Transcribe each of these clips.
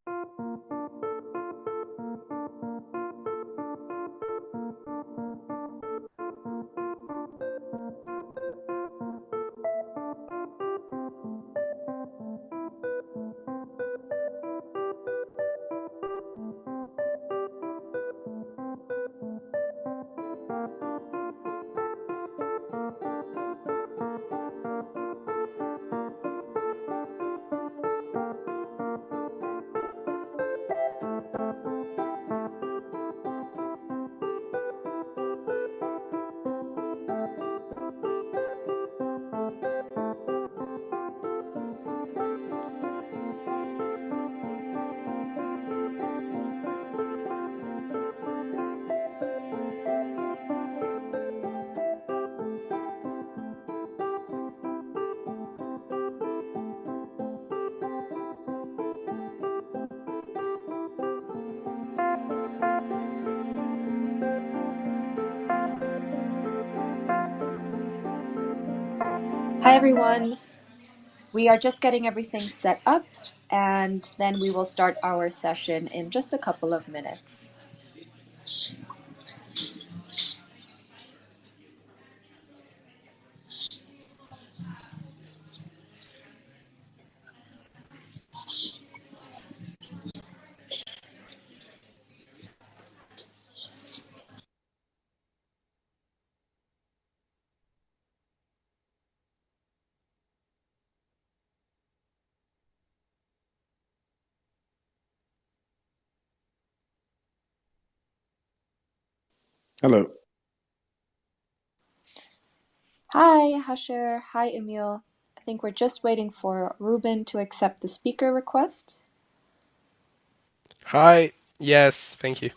Hi everyone, we are just getting everything set up and then we will start our session in just a couple of minutes. Hello. Hi Hasheur, hi Emile. I think we're just waiting for Ruben to accept the speaker request. Hi. Yes, thank you.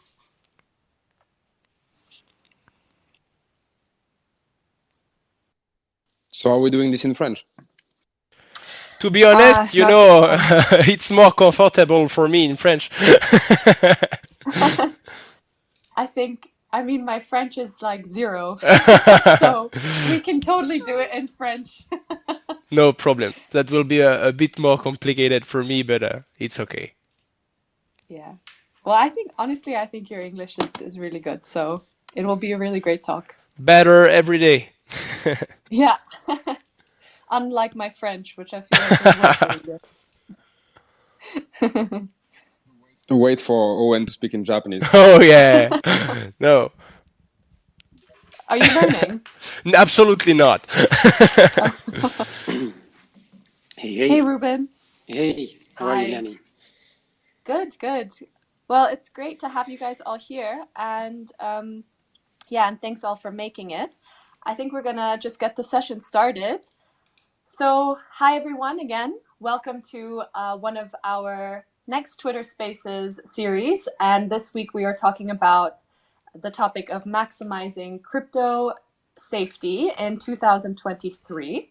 So are we doing this in French? To be honest, it's more comfortable for me in French. I mean, my French is like 0, so we can totally do it in French. No problem. That will be a bit more complicated for me, but it's okay. Yeah. Well, honestly, I think your English is really good, so it will be a really great talk. Better every day. Yeah. Unlike my French, which I feel like is worse really good. Wait for Owen to speak in Japanese. Oh yeah. No. Are you learning? Absolutely not. Hey, Ruben. Hey, how are you, Lenny? Good, good. Well, it's great to have you guys all here, and and thanks all for making it. I think we're gonna just get the session started. So, hi everyone again. Welcome to one of our next Twitter Spaces series, and this week we are talking about the topic of maximizing crypto safety in 2023.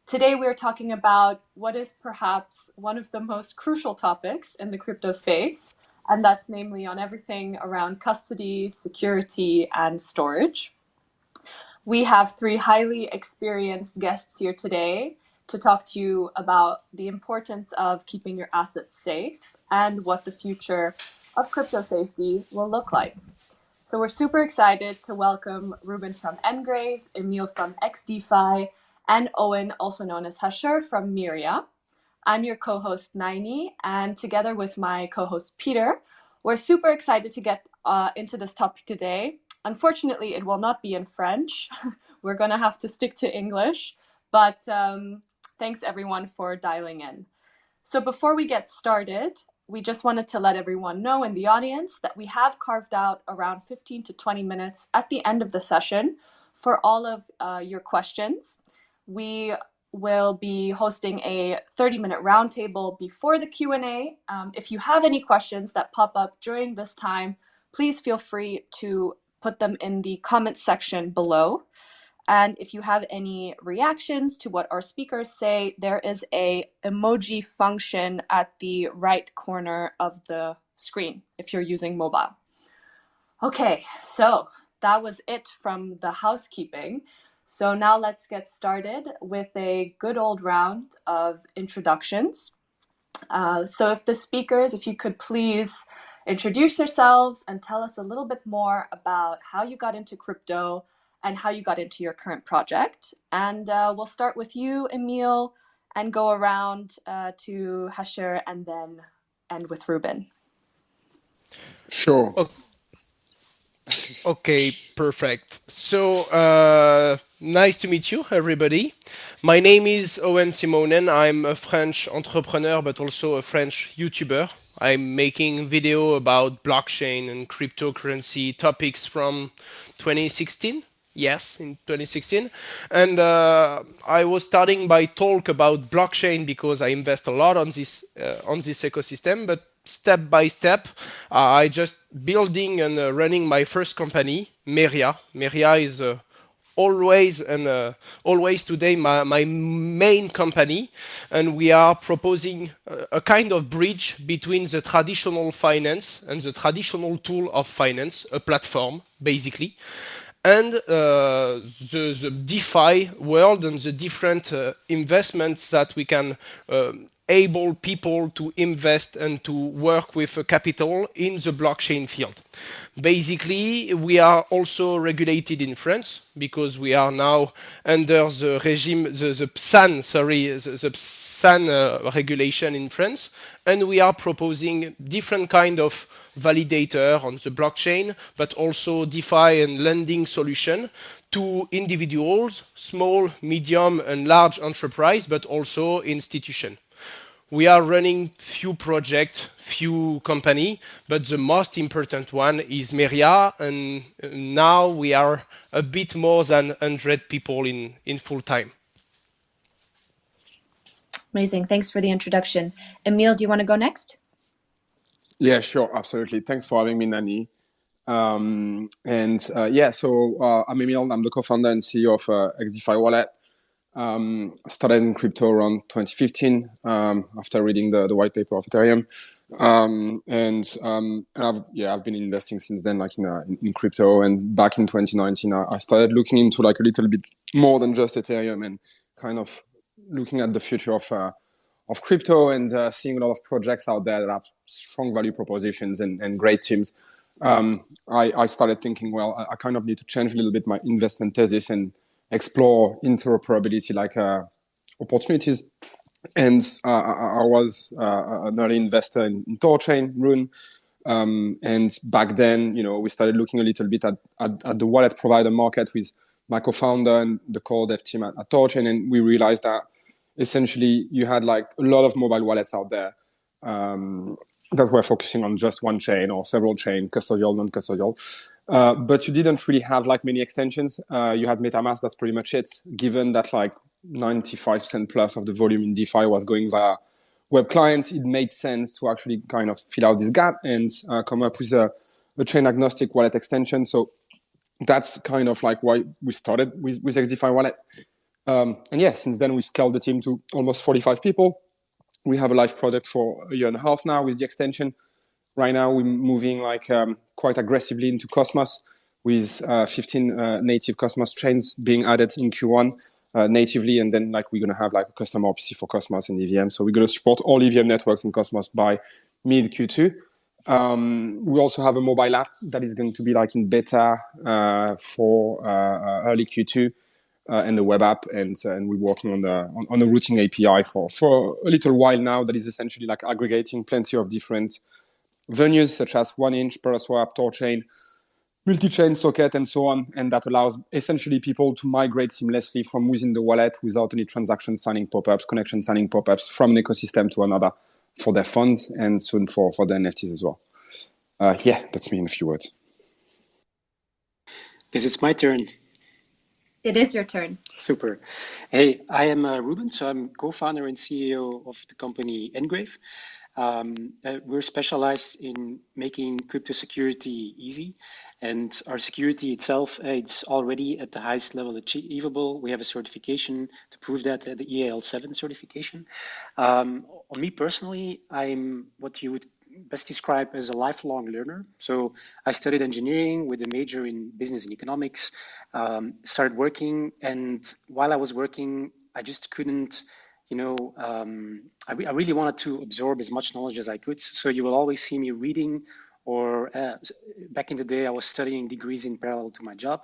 Today we're talking about what is perhaps one of the most crucial topics in the crypto space, and that's namely on everything around custody, security, and storage. We have 3 highly experienced guests here today to talk to you about the importance of keeping your assets safe and what the future of crypto safety will look like. So we're super excited to welcome Ruben from NGRAVE, Emile from XDEFI, and Owen, also known as Hasheur, from Merre. I'm your co-host, Naini, and together with my co-host, Peter, we're super excited to get into this topic today. Unfortunately, it will not be in French. We're going to have to stick to English, but thanks everyone for dialing in. So before we get started, we just wanted to let everyone know in the audience that we have carved out around 15 to 20 minutes at the end of the session for all of your questions. We will be hosting a 30-minute roundtable before the Q&A. If you have any questions that pop up during this time, please feel free to put them in the comments section below. And if you have any reactions to what our speakers say, there is a emoji function at the right corner of the screen if you're using mobile. Okay, so that was it from the housekeeping. So now let's get started with a good old round of introductions. So if you could please introduce yourselves and tell us a little bit more about how you got into crypto and how you got into your current project. And we'll start with you, Emile, and go around to Hasheur and then end with Ruben. Sure. Okay, perfect. So, nice to meet you, everybody. My name is Owen Simonin. I'm a French entrepreneur, but also a French YouTuber. I'm making video about blockchain and cryptocurrency topics from 2016. Yes, in 2016. And I was starting by talk about blockchain because I invest a lot on this ecosystem, but step by step, I just building and running my first company, Merre. Merre is always today my main company, and we are proposing a kind of bridge between the traditional finance and the traditional tool of finance, a platform basically, and the DeFi world and the different investments that we can able people to invest and to work with capital in the blockchain field. Basically, we are also regulated in France because we are now under the regime, the PSAN, the PSAN regulation in France, and we are proposing different kind of validator on the blockchain, but also DeFi and lending solution to individuals, small, medium, and large enterprise, but also institution. We are running few projects, few company, but the most important one is Merre, and now we are a bit more than 100 people in full time. Amazing. Thanks for the introduction. Emile, do you want to go next? Yeah, sure. Absolutely. Thanks for having me, Nani. So I'm Emile. I'm the co-founder and CEO of XDEFI Wallet. I started in crypto around 2015 after reading the white paper of Ethereum. I've been investing since then, like in crypto. And back in 2019, I started looking into like a little bit more than just Ethereum and kind of looking at the future of crypto and seeing a lot of projects out there that have strong value propositions and great teams. I started thinking, well, I kind of need to change a little bit my investment thesis and explore interoperability like opportunities. And I was an early investor in Thorchain, Ruben. And back then, we started looking a little bit at the wallet provider market with my co-founder and the core dev team at Thorchain. And we realized that essentially you had like a lot of mobile wallets out there that were focusing on just one chain or several chain, custodial, non-custodial. But you didn't really have like many extensions. You had MetaMask, that's pretty much it, given that like 95% plus of the volume in DeFi was going via web clients. It made sense to actually kind of fill out this gap and come up with a chain agnostic wallet extension. So that's kind of like why we started with XDEFI Wallet. Since then we scaled the team to almost 45 people. We have a live product for a year and a half now with the extension. Right now, we're moving like quite aggressively into Cosmos with 15 native Cosmos chains being added in Q1 natively. And then like we're going to have like a custom RPC for Cosmos and EVM. So we're going to support all EVM networks in Cosmos by mid Q2. We also have a mobile app that is going to be like in beta for early Q2. And the web app, and we're working on the routing API for a little while now. That is essentially like aggregating plenty of different venues such as 1inch, Paraswap, Thorchain, multi-chain socket, and so on. And that allows essentially people to migrate seamlessly from within the wallet without any transaction signing pop-ups, connection signing pop-ups from an ecosystem to another for their funds and soon for the NFTs as well. That's me in a few words. Guess it's my turn. It is your turn. Super. Hey, I am Ruben, so I'm co-founder and CEO of the company NGRAVE. We're specialized in making crypto security easy, and our security itself, it's already at the highest level achievable. We have a certification to prove that, the EAL7 certification. On me personally, I'm what you would best describe as a lifelong learner. So I studied engineering with a major in business and economics, started working, and while I was working, I just couldn't I really wanted to absorb as much knowledge as I could. So you will always see me reading, or back in the day, I was studying degrees in parallel to my job.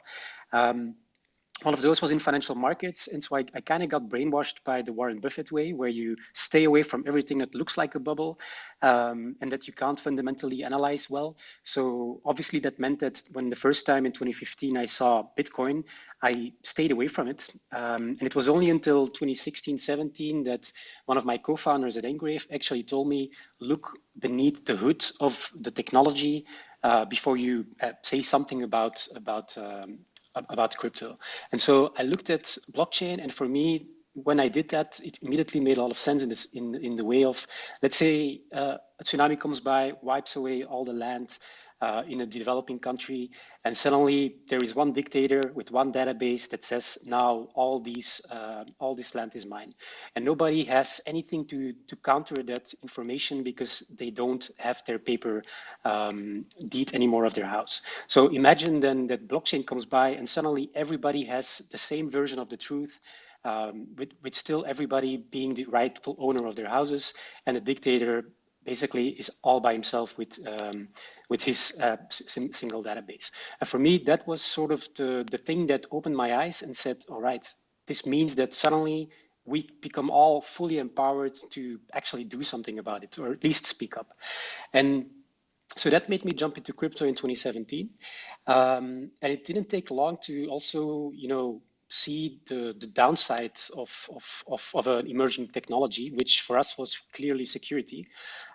One of those was in financial markets. And so I kind of got brainwashed by the Warren Buffett way, where you stay away from everything that looks like a bubble and that you can't fundamentally analyze well. So obviously that meant that when the first time in 2015 I saw Bitcoin, I stayed away from it. And it was only until 2016, 17 that one of my co-founders at NGRAVE actually told me, look beneath the hood of the technology before you say something about crypto. And so I looked at blockchain, and for me, when I did that, it immediately made a lot of sense in the way of, let's say, a tsunami comes by, wipes away all the land in a developing country, and suddenly there is one dictator with one database that says now all this land is mine, and nobody has anything to counter that information because they don't have their paper deed anymore of their house. So imagine then that blockchain comes by and suddenly everybody has the same version of the truth. With still everybody being the rightful owner of their houses, and the dictator basically is all by himself with his single database. And for me, that was sort of the thing that opened my eyes and said, all right, this means that suddenly we become all fully empowered to actually do something about it, or at least speak up. And so that made me jump into crypto in 2017. And it didn't take long to also, see the downside of an emerging technology, which for us was clearly security.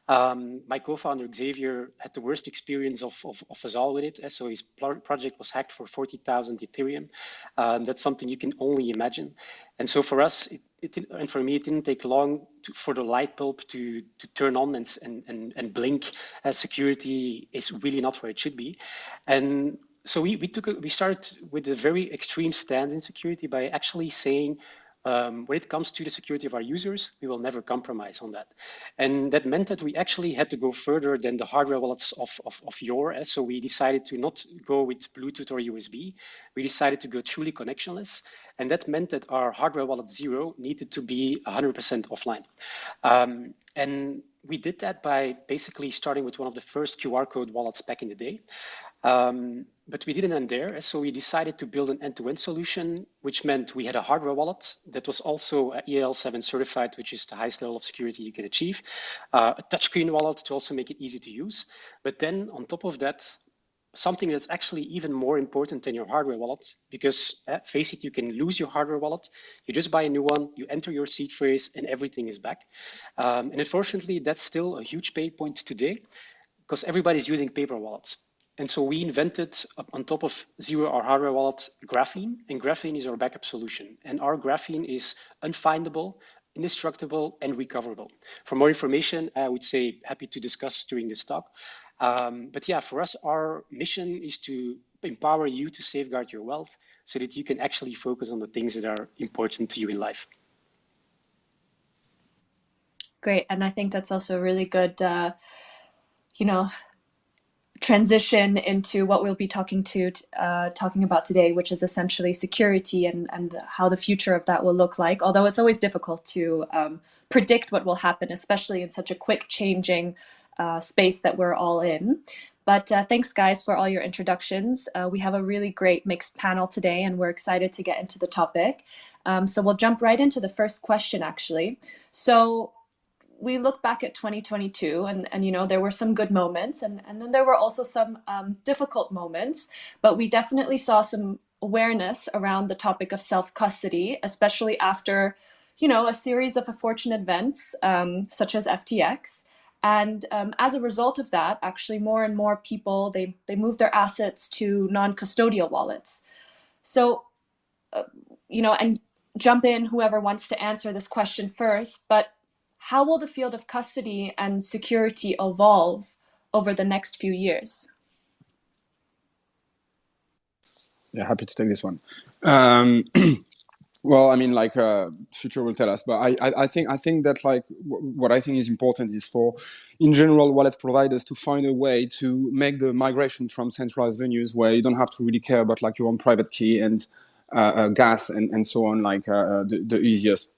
My co-founder Xavier had the worst experience of us all with it. So his project was hacked for 40,000 Ethereum. That's something you can only imagine. And so for us, and for me, it didn't take long for the light bulb to turn on and blink. Security is really not where it should be. And so we started with a very extreme stance in security by actually saying, when it comes to the security of our users, we will never compromise on that. And that meant that we actually had to go further than the hardware wallets of yore. So we decided to not go with Bluetooth or USB. We decided to go truly connectionless. And that meant that our hardware wallet 0 needed to be 100% offline. And we did that by basically starting with one of the first QR code wallets back in the day. But we didn't end there, so we decided to build an end-to-end solution, which meant we had a hardware wallet that was also EAL7 certified, which is the highest level of security you can achieve, a touchscreen wallet to also make it easy to use. But then on top of that, something that's actually even more important than your hardware wallet, because face it, you can lose your hardware wallet, you just buy a new one, you enter your seed phrase, and everything is back. And unfortunately, that's still a huge pain point today, because everybody's using paper wallets. And so we invented, on top of 0, our hardware wallet, graphene, and graphene is our backup solution. And our graphene is unfindable, indestructible, and recoverable. For more information, I would say happy to discuss during this talk. But yeah, for us, our mission is to empower you to safeguard your wealth so that you can actually focus on the things that are important to you in life. Great. And I think that's also a really good, transition into what we'll be talking about today, which is essentially security and how the future of that will look like. Although it's always difficult to predict what will happen, especially in such a quick changing space that we're all in. But thanks, guys, for all your introductions. We have a really great mixed panel today, and we're excited to get into the topic. So we'll jump right into the first question, actually. So we look back at 2022 and there were some good moments and then there were also some difficult moments, but we definitely saw some awareness around the topic of self-custody, especially after, a series of unfortunate events such as FTX. And as a result of that, actually more and more people, they moved their assets to non-custodial wallets. So, and jump in whoever wants to answer this question first, but how will the field of custody and security evolve over the next few years? Yeah, happy to take this one. Well, I mean, future will tell us, but I think that what I think is important is for, in general, wallet providers to find a way to make the migration from centralized venues where you don't have to really care about your own private key and gas and so on, the easiest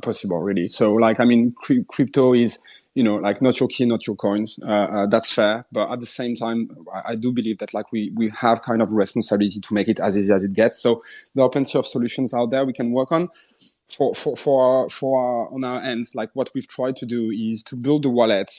possible, really. So, like, I mean, crypto is, like, not your key, not your coins. That's fair, but at the same time, I do believe that, like, we have kind of a responsibility to make it as easy as it gets. So there are plenty of solutions out there we can work on. On our end, like, what we've tried to do is to build the wallet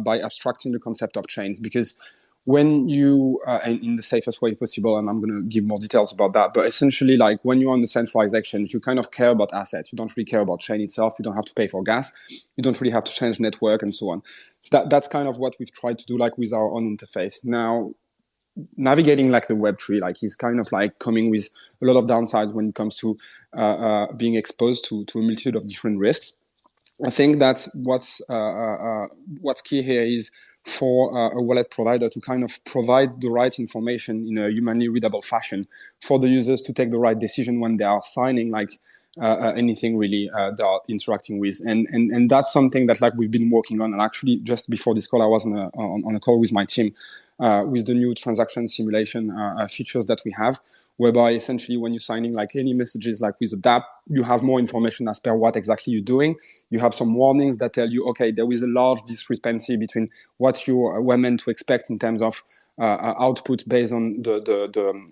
by abstracting the concept of chains, because when you in the safest way possible, and I'm going to give more details about that, but essentially, like, when you're on the centralized exchange, you kind of care about assets. You don't really care about chain itself. You don't have to pay for gas. You don't really have to change network and so on. So that's kind of what we've tried to do, like, with our own interface. Now, navigating, like, the Web3, like, is kind of like coming with a lot of downsides when it comes to being exposed to a multitude of different risks. I think that what's key here is for a wallet provider to kind of provide the right information in a humanly readable fashion for the users to take the right decision when they are signing, like, anything really they are interacting with, and that's something that, like, we've been working on. And actually, just before this call, I was on a call with my team with the new transaction simulation features that we have, whereby essentially when you're signing, like, any messages, like, with a DApp, you have more information as per what exactly you're doing. You have some warnings that tell you, okay, there is a large discrepancy between what you were meant to expect in terms of output based on the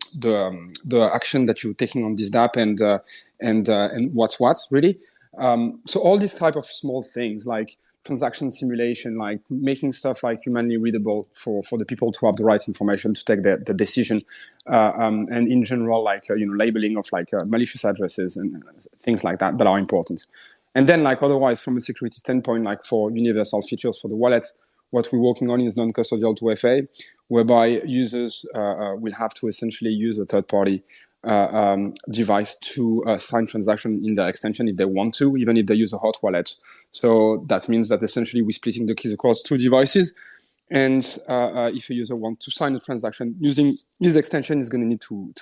action that you're taking on this DApp and what's really. So all these type of small things, like transaction simulation, like making stuff, like, humanly readable for the people to have the right information to take the decision, and in general, like, labeling of, like, malicious addresses and things like that are important. And then, like, otherwise, from a security standpoint, like, for universal features for the wallet, what we're working on is non-custodial 2FA, whereby users will have to essentially use a third-party device to sign transaction in their extension if they want to, even if they use a hot wallet. So that means that essentially we're splitting the keys across two devices. And if a user wants to sign a transaction using his extension, is going to need to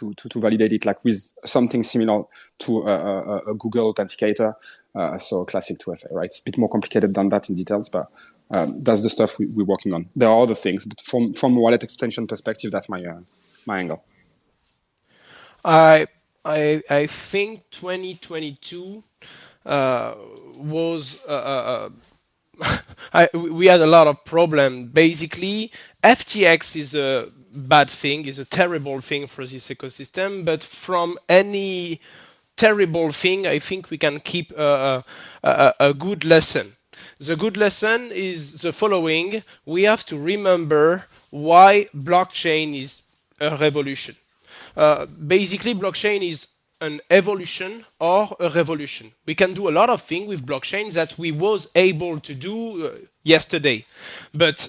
validate it, like, with something similar to a Google Authenticator, so classic 2FA, right? It's a bit more complicated than that in details, but that's the stuff we're working on. There are other things, but from a wallet extension perspective, that's my angle. I think 2022 was we had a lot of problem. Basically, FTX is a bad thing, is a terrible thing for this ecosystem. But from any terrible thing, I think we can keep a good lesson. The good lesson is the following: we have to remember why blockchain is a revolution. Basically, blockchain is an evolution or a revolution. We can do a lot of things with blockchain that we was able to do yesterday, but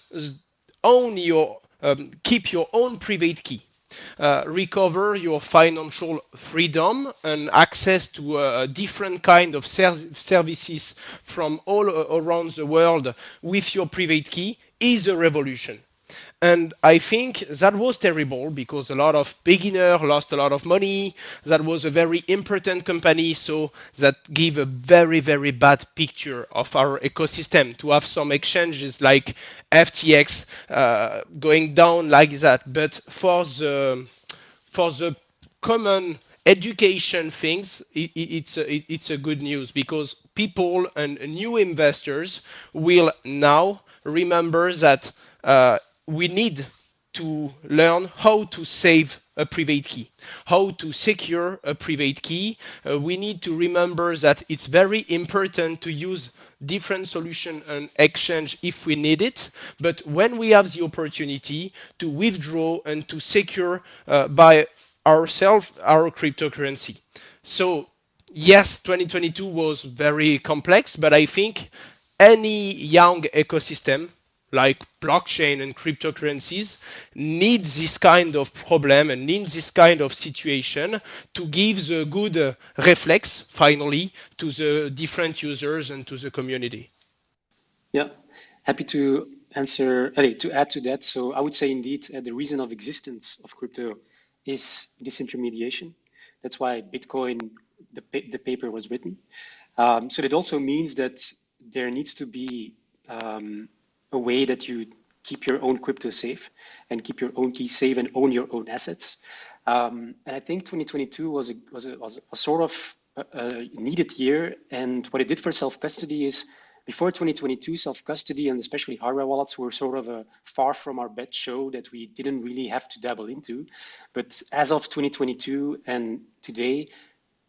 keep your own private key. Recover your financial freedom and access to different kind of services from all around the world with your private key is a revolution. And I think that was terrible because a lot of beginners lost a lot of money. That was a very important company, so that gave a very, very bad picture of our ecosystem to have some exchanges like FTX going down like that. But for the common education things, it's a good news because people and new investors will now remember that we need to learn how to save a private key, how to secure a private key. We need to remember that it's very important to use different solution and exchange if we need it, but when we have the opportunity to withdraw and to secure by ourselves our cryptocurrency. So yes, 2022 was very complex, but I think any young ecosystem like blockchain and cryptocurrencies need this kind of problem and need this kind of situation to give the good reflex finally to the different users and to the community. Yeah, happy to answer, to add to that. So I would say indeed the reason of existence of crypto is disintermediation. That's why Bitcoin, the paper was written. So that also means that there needs to be a way that you keep your own crypto safe and keep your own key safe and own your own assets. And I think 2022 was a sort of needed year. And what it did for self-custody is, before 2022, self-custody and especially hardware wallets were sort of a far from our bed show that we didn't really have to dabble into. But as of 2022 and today,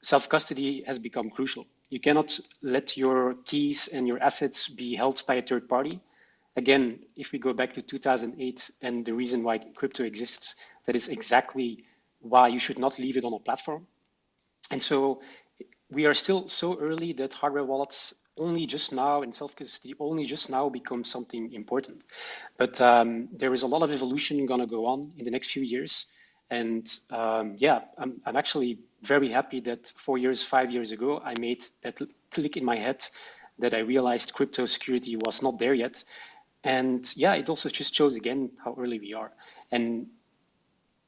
self-custody has become crucial. You cannot let your keys and your assets be held by a third party. Again, if we go back to 2008 and the reason why crypto exists, that is exactly why you should not leave it on a platform. And so we are still so early that hardware wallets only just now and self-custody only just now become something important. But there is a lot of evolution going to go on in the next few years. And yeah, I'm actually very happy that 4 years, 5 years ago, I made that click in my head that I realized crypto security was not there yet. And yeah, it also just shows again how early we are. And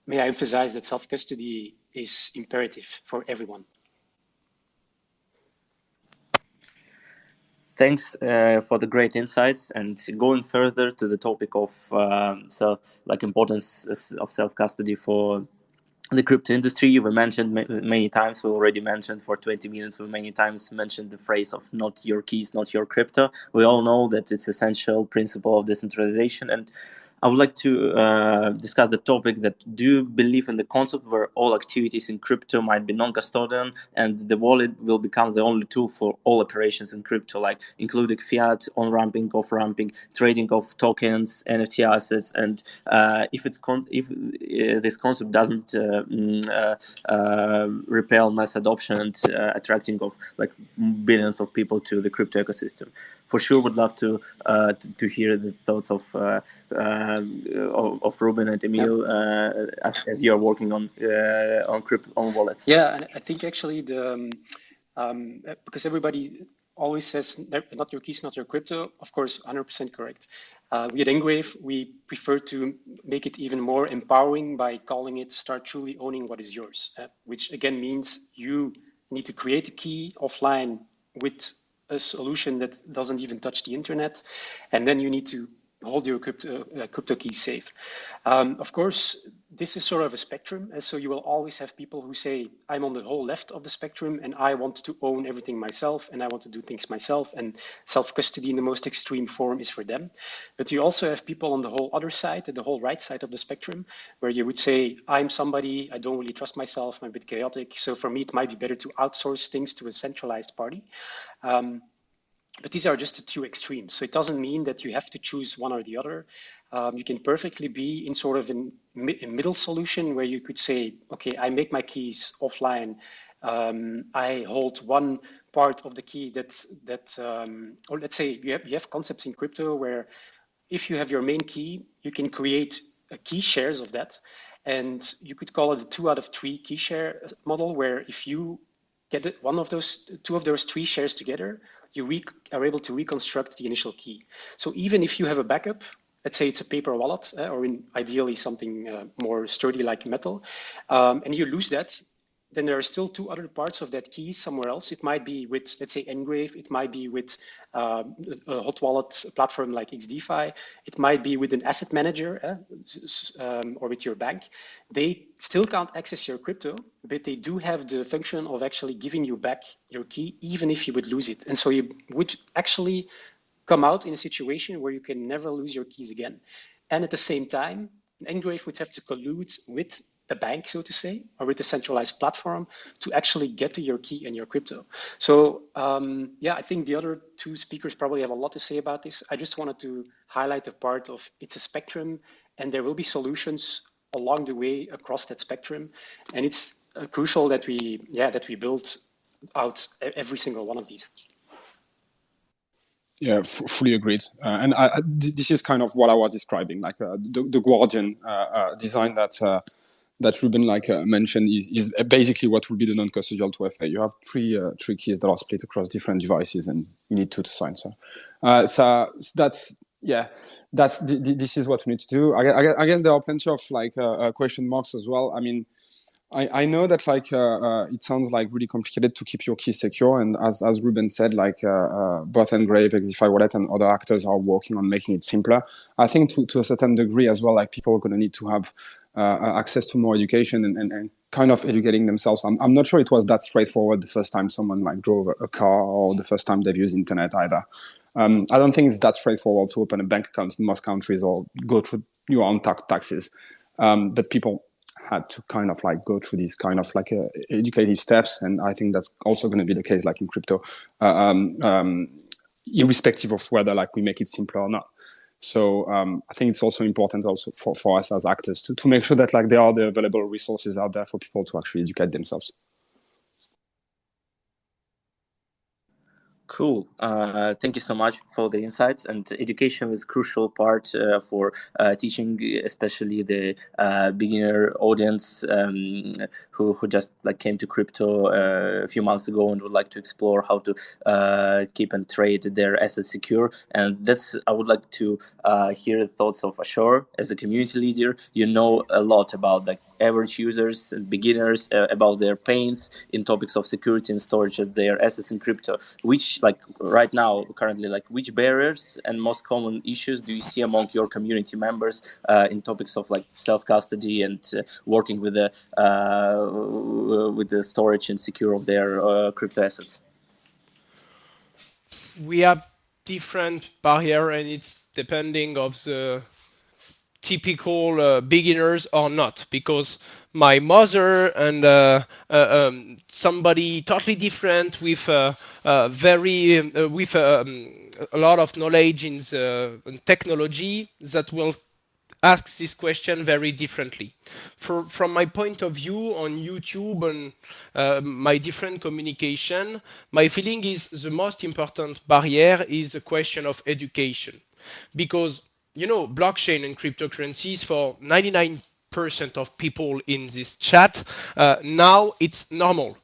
may I emphasize that self-custody is imperative for everyone. Thanks for the great insights. And going further to the topic of importance of self-custody for the crypto industry, we mentioned many times. We already mentioned for 20 minutes. We many times mentioned the phrase of "not your keys, not your crypto." We all know that it's essential principle of decentralization, and I would like to discuss the topic that do you believe in the concept where all activities in crypto might be non-custodian and the wallet will become the only tool for all operations in crypto, like including fiat, on-ramping, off-ramping, trading of tokens, NFT assets, and if this concept doesn't repel mass adoption and attracting of like billions of people to the crypto ecosystem. For sure, would love to hear the thoughts of Ruben and Emile as you are working on crypto on wallets. Yeah, and I think actually because everybody always says not your keys, not your crypto. Of course, 100% correct. We at NGRAVE, we prefer to make it even more empowering by calling it "Start truly owning what is yours," which again means you need to create a key offline with a solution that doesn't even touch the internet, and then you need to hold your crypto keys safe. Of course, this is sort of a spectrum, and so you will always have people who say, I'm on the whole left of the spectrum and I want to own everything myself and I want to do things myself, and self-custody in the most extreme form is for them. But you also have people on the whole other side, the whole right side of the spectrum, where you would say, I'm somebody, I don't really trust myself, I'm a bit chaotic, so for me it might be better to outsource things to a centralized party. But these are just the two extremes. So it doesn't mean that you have to choose one or the other. You can perfectly be in sort of a middle solution where you could say, okay, I make my keys offline. I hold one part of the key or let's say you have concepts in crypto where if you have your main key, you can create key shares of that. And you could call it a 2 out of 3 key share model, where if you get two of those 3 shares together, you are able to reconstruct the initial key. So even if you have a backup, let's say it's a paper wallet or ideally something more sturdy like metal, and you lose that, then there are still 2 other parts of that key somewhere else. It might be with, let's say, NGRAVE. It might be with a hot wallet platform like XDEFI. It might be with an asset manager or with your bank. They still can't access your crypto, but they do have the function of actually giving you back your key, even if you would lose it. And so you would actually come out in a situation where you can never lose your keys again. And at the same time, NGRAVE would have to collude with the bank, so to say, or with a centralized platform to actually get to your key and your crypto. So yeah, I think the other 2 speakers probably have a lot to say about this. I just wanted to highlight the part of it's a spectrum, and there will be solutions along the way across that spectrum. And it's crucial that we build out every single one of these. Yeah, fully agreed. And this is kind of what I was describing, like the Guardian design that Ruben mentioned is basically what will be the non-custodial 2FA. You have three keys that are split across different devices, and you need 2 to sign. So this is what we need to do. I guess there are plenty of question marks as well. I mean, I know that it sounds like really complicated to keep your keys secure, and as Ruben said, both NGRAVE, XDEFI Wallet, and other actors are working on making it simpler. I think to a certain degree as well, people are going to need to have access to more education and kind of educating themselves. I'm not sure it was that straightforward the first time someone like drove a car or the first time they've used internet either. I don't think it's that straightforward to open a bank account in most countries or go through your own taxes. But people had to kind of like go through these kind of like educative steps, and I think that's also going to be the case like in crypto, irrespective of whether like we make it simpler or not. So I think it's also important also for us as actors to make sure that like there are the available resources out there for people to actually educate themselves. Cool. Thank you so much for the insights. And education is a crucial part for teaching, especially the beginner audience who just like came to crypto a few months ago and would like to explore how to keep and trade their assets secure. And that's I would like to hear the thoughts of Hasheur as a community leader. You know a lot about like average users and beginners about their pains in topics of security and storage of their assets in crypto. Which, like right now, currently, like which barriers and most common issues do you see among your community members in topics of like self-custody and working with the storage and secure of their crypto assets? We have different barrier, and it's depending of the typical beginners or not, because my mother and somebody totally different with with a lot of knowledge in the technology that will ask this question very differently. From my point of view on YouTube and my different communication, my feeling is the most important barrier is the question of education, because you know, blockchain and cryptocurrencies for 99% of people in this chat, now it's normal.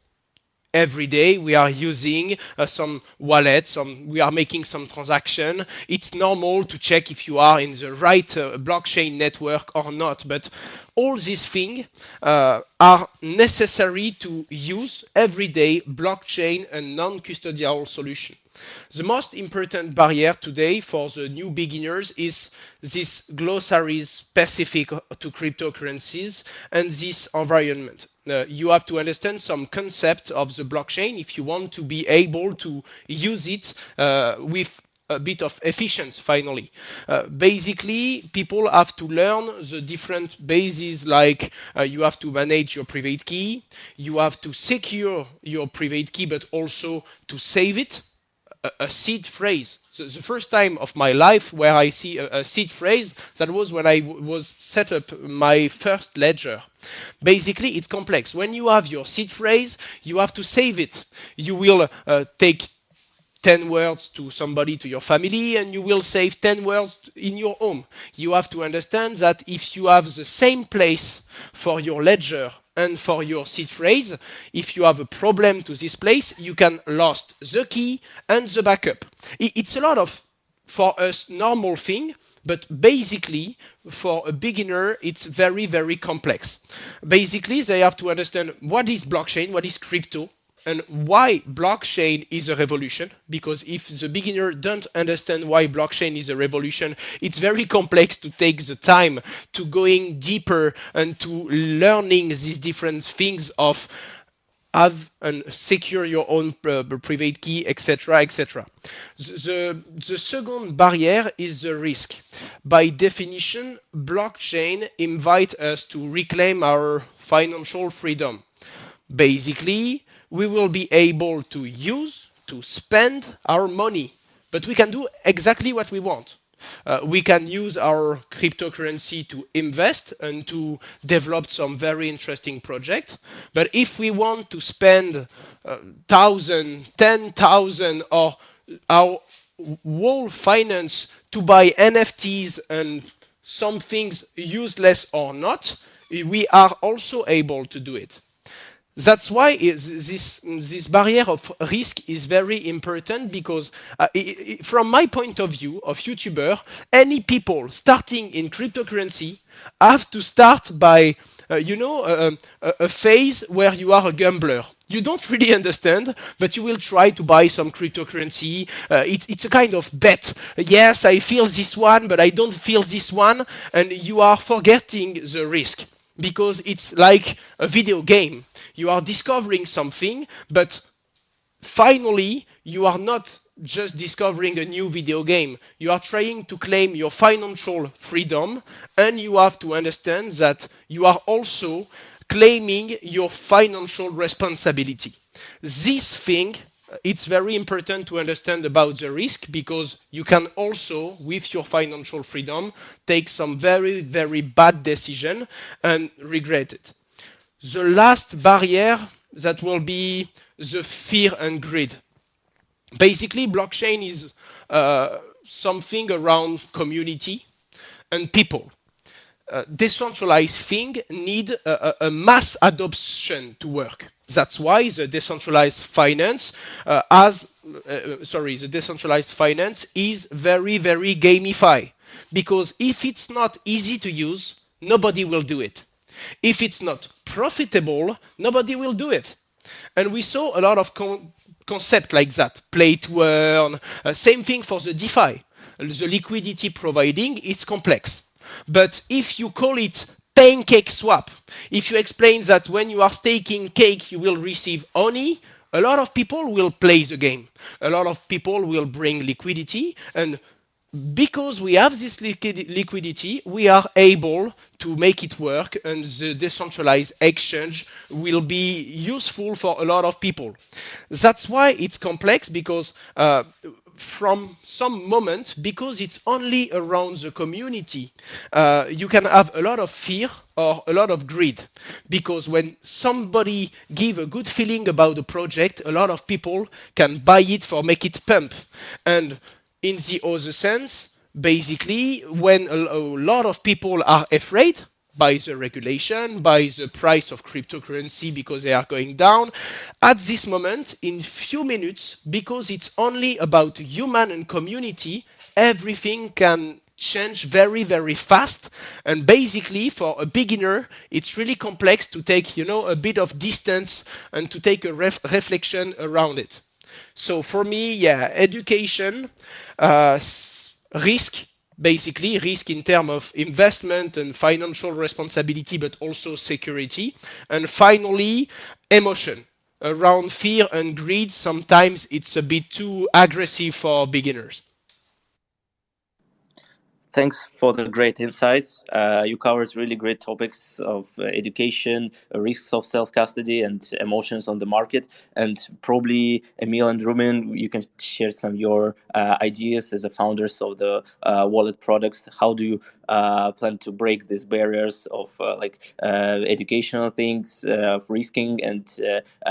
Every day we are using some wallets, we are making some transaction. It's normal to check if you are in the right blockchain network or not. But all these things are necessary to use every day blockchain and non-custodial solution. The most important barrier today for the new beginners is this glossary specific to cryptocurrencies and this environment. You have to understand some concept of the blockchain if you want to be able to use it with a bit of efficiency finally. Basically, people have to learn the different bases, like you have to manage your private key, you have to secure your private key, but also to save it. A seed phrase. So the first time of my life where I see a seed phrase, that was when I was set up my first ledger. Basically, it's complex. When you have your seed phrase, you have to save it. You will take 10 words to somebody, to your family, and you will save 10 words in your home. You have to understand that if you have the same place for your ledger and for your seed phrase, if you have a problem to this place, you can lost the key and the backup. It's a lot of, for us, normal thing, but basically, for a beginner, it's very, very complex. Basically, they have to understand what is blockchain, what is crypto, and why blockchain is a revolution, because if the beginner don't understand why blockchain is a revolution, it's very complex to take the time to going deeper and to learning these different things of have and secure your own private key, etc., etc. The second barrier is the risk. By definition, blockchain invites us to reclaim our financial freedom. Basically, we will be able to use, to spend our money, but we can do exactly what we want. We can use our cryptocurrency to invest and to develop some very interesting projects. But if we want to spend 1,000, 10,000, or our whole finance to buy NFTs and some things useless or not, we are also able to do it. That's why this barrier of risk is very important, because from my point of view of YouTuber, any people starting in cryptocurrency have to start by, a phase where you are a gambler. You don't really understand, but you will try to buy some cryptocurrency. It's a kind of bet. Yes, I feel this one, but I don't feel this one, and you are forgetting the risk. because it's like a video game. You are discovering something, but finally, you are not just discovering a new video game. You are trying to claim your financial freedom, and you have to understand that you are also claiming your financial responsibility. This thing, it's very important to understand about the risk, because you can also, with your financial freedom, take some very, very bad decision and regret it. The last barrier, that will be the fear and greed. Basically, blockchain is something around community and people. Decentralized thing need a mass adoption to work. That's why the decentralized finance the decentralized finance is very, very gamified. Because if it's not easy to use, nobody will do it. If it's not profitable, nobody will do it. And we saw a lot of concept like that, play to earn. Same thing for the DeFi. The liquidity providing is complex. But if you call it pancake swap, if you explain that when you are staking cake, you will receive honey, a lot of people will play the game. A lot of people will bring liquidity, and because we have this liquidity, we are able to make it work, and the decentralized exchange will be useful for a lot of people. That's why it's complex, because from some moment, because it's only around the community, you can have a lot of fear or a lot of greed. Because when somebody give a good feeling about the project, a lot of people can buy it for make it pump. And in the other sense, basically, when a lot of people are afraid by the regulation, by the price of cryptocurrency because they are going down, at this moment, in few minutes, because it's only about human and community, everything can change very, very fast. And basically, for a beginner, it's really complex to take, a bit of distance and to take a reflection around it. So for me, yeah, education, risk, basically risk in terms of investment and financial responsibility, but also security. And finally, emotion. Around fear and greed, sometimes it's a bit too aggressive for beginners. Thanks for the great insights. You covered really great topics of education, risks of self-custody, and emotions on the market. And probably Emile and Ruben, you can share some of your ideas as the founders of the wallet products. How do you plan to break these barriers of educational things, risking, and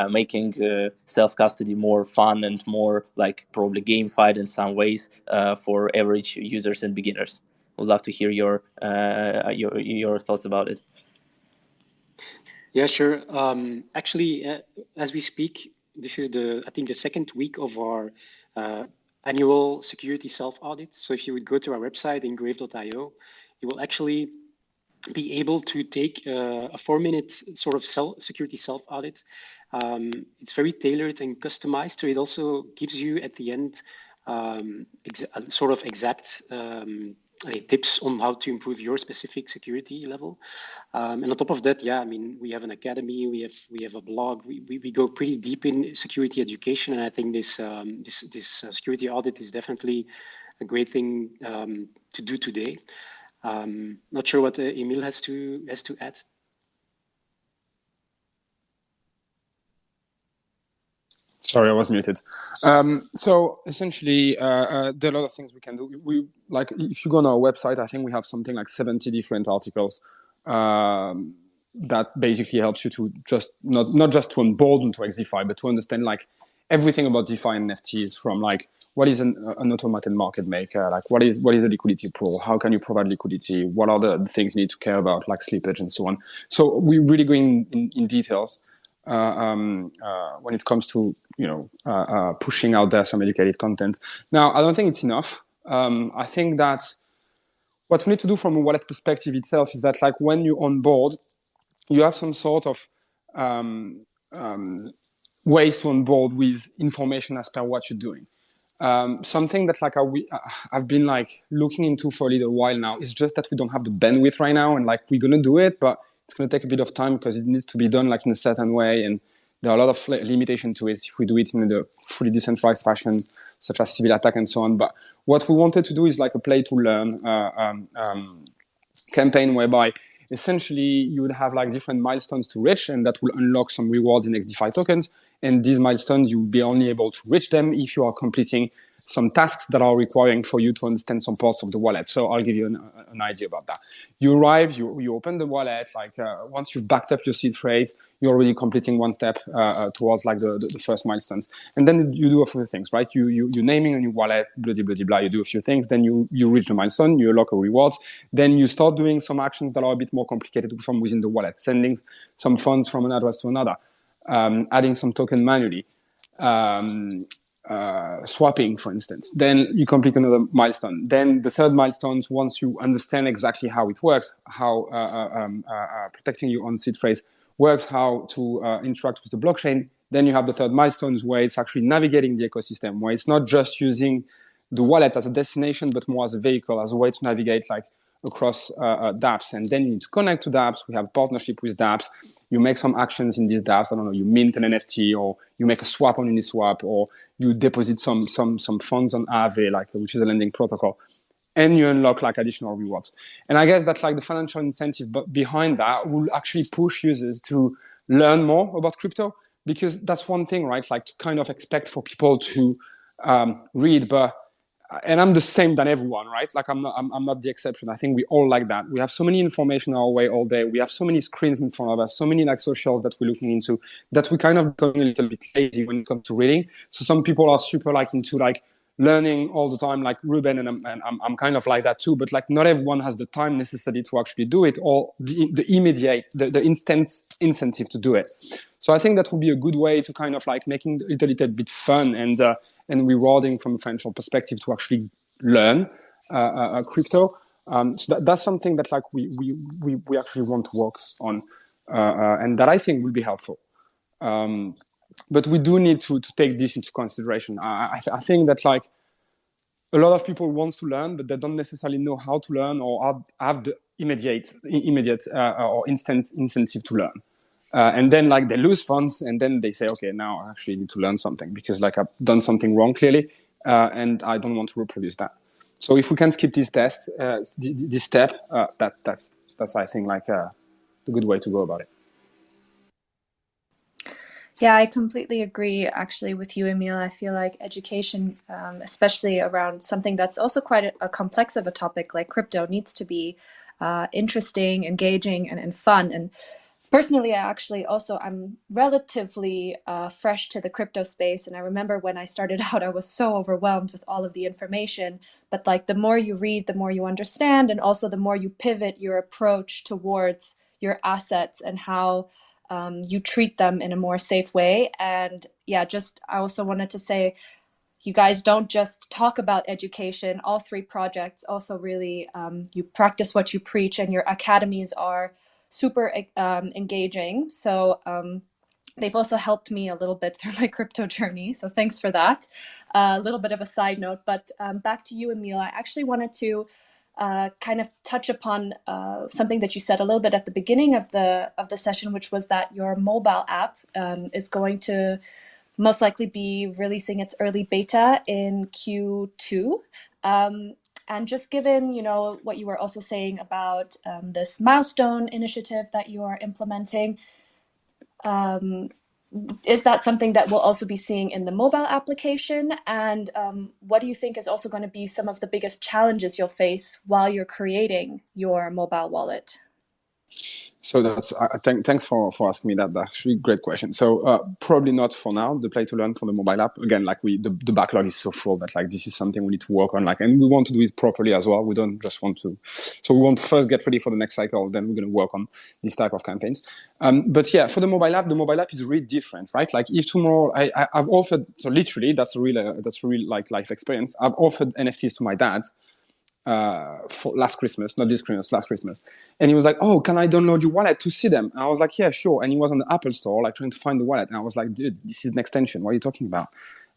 making self-custody more fun and more probably gamified in some ways for average users and beginners? Would love to hear your thoughts about it. Yeah, sure. Actually, as we speak, this is I think the second week of our annual security self-audit. So if you would go to our website, NGRAVE.io, you will actually be able to take a 4-minute sort of security self-audit. It's very tailored and customized, so it also gives you at the end sort of exact tips on how to improve your specific security level. And on top of that, yeah, I mean, we have an academy, we have a blog, we go pretty deep in security education, and I think this security audit is definitely a great thing to do today. Not sure what Emile has to add. Sorry, I was muted. So essentially, there are a lot of things we can do. We if you go on our website, I think we have something like 70 different articles that basically helps you to just not just to onboard into XDEFI, but to understand everything about DeFi and NFTs, from what is an automated market maker, what is a liquidity pool, how can you provide liquidity, what are the things you need to care about, like slippage and so on. So we're really going in details when it comes to pushing out there some educated content. Now, I don't think it's enough. I think that what we need to do from a wallet perspective itself is that when you onboard, you have some sort of ways to onboard with information as per what you're doing. Something that I've been looking into for a little while now is just that we don't have the bandwidth right now, and we're gonna do it, but it's going to take a bit of time because it needs to be done like in a certain way, and there are a lot of limitations to it if we do it in the fully decentralized fashion, such as civil attack and so on. But what we wanted to do is like a play to learn campaign whereby essentially you would have like different milestones to reach, and that will unlock some rewards in XDEFI tokens. And these milestones, you'll be only able to reach them if you are completing some tasks that are requiring for you to understand some parts of the wallet. So I'll give you an idea about that. You arrive, you open the wallet, like once you've backed up your seed phrase, you're already completing one step towards like the first milestones. And then you do a few things, right? You're naming a new wallet, blah, blah, blah, blah, you do a few things, then you reach the milestone, you unlock a rewards, then you start doing some actions that are a bit more complicated from within the wallet, sending some funds from an address to another, adding some token manually, swapping, for instance. Then you complete another milestone. Then the third milestone, once you understand exactly how it works, how protecting your own seed phrase works, how to interact with the blockchain, then you have the third milestone where it's actually navigating the ecosystem, where it's not just using the wallet as a destination, but more as a vehicle, as a way to navigate like across dApps. And then you need to connect to dApps. We have partnership with dApps. You make some actions in these dApps. I don't know, you mint an NFT, or you make a swap on Uniswap, or you deposit some funds on Aave, like, which is a lending protocol, and you unlock like additional rewards. And I guess that's like the financial incentive behind that will actually push users to learn more about crypto, because that's one thing, right? Like to kind of expect for people to read, and I'm the same than everyone, right? Like I'm not the exception. I think we all like that. We have so many information our way all day. We have so many screens in front of us, so many like socials that we're looking into, that we kind of become a little bit lazy when it comes to reading. So some people are super like into like learning all the time, like Ruben, and I'm kind of like that too. But like not everyone has the time necessary to actually do it, or the immediate, the instant incentive to do it. So I think that would be a good way to kind of like making it a little bit fun and rewarding from a financial perspective to actually learn crypto. So that's something that like we actually want to work on, and that I think will be helpful. But we do need to take this into consideration. I think that like a lot of people want to learn, but they don't necessarily know how to learn or have the immediate or instant incentive to learn. And then like they lose funds, and then they say, okay, now I actually need to learn something because like I've done something wrong clearly, and I don't want to reproduce that. So if we can skip this test, this step, that's I think like a good way to go about it. Yeah, I completely agree actually with you, Emile. I feel like education, especially around something that's also quite a complex of a topic like crypto, needs to be interesting, engaging, and fun. And personally, I'm relatively fresh to the crypto space. And I remember when I started out, I was so overwhelmed with all of the information. But like the more you read, the more you understand, and also the more you pivot your approach towards your assets and how you treat them in a more safe way. And yeah, I also wanted to say, you guys don't just talk about education. All three projects also really, you practice what you preach, and your academies are super engaging. So they've also helped me a little bit through my crypto journey. So thanks for that. A little bit of a side note, but back to you, Emile. I actually wanted to kind of touch upon something that you said a little bit at the beginning of the session, which was that your mobile app is going to most likely be releasing its early beta in Q2. And just given, what you were also saying about this milestone initiative that you are implementing, is that something that we'll also be seeing in the mobile application? And what do you think is also going to be some of the biggest challenges you'll face while you're creating your mobile wallet? So that's thanks for asking me that. That's actually a great question. So probably not for now, the play to learn for the mobile app. Again, like the backlog is so full that like this is something we need to work on, like, and we want to do it properly as well. We don't just want to. So we want to first get ready for the next cycle, then we're going to work on this type of campaigns. But yeah, for the mobile app is really different, right? Like if tomorrow I've offered, so literally that's a real like life experience. I've offered NFTs to my dad. For last Christmas, not this Christmas, last Christmas. And he was like, oh, can I download your wallet to see them? And I was like, yeah, sure. And he was on the Apple store, like trying to find the wallet. And I was like, dude, this is an extension. What are you talking about?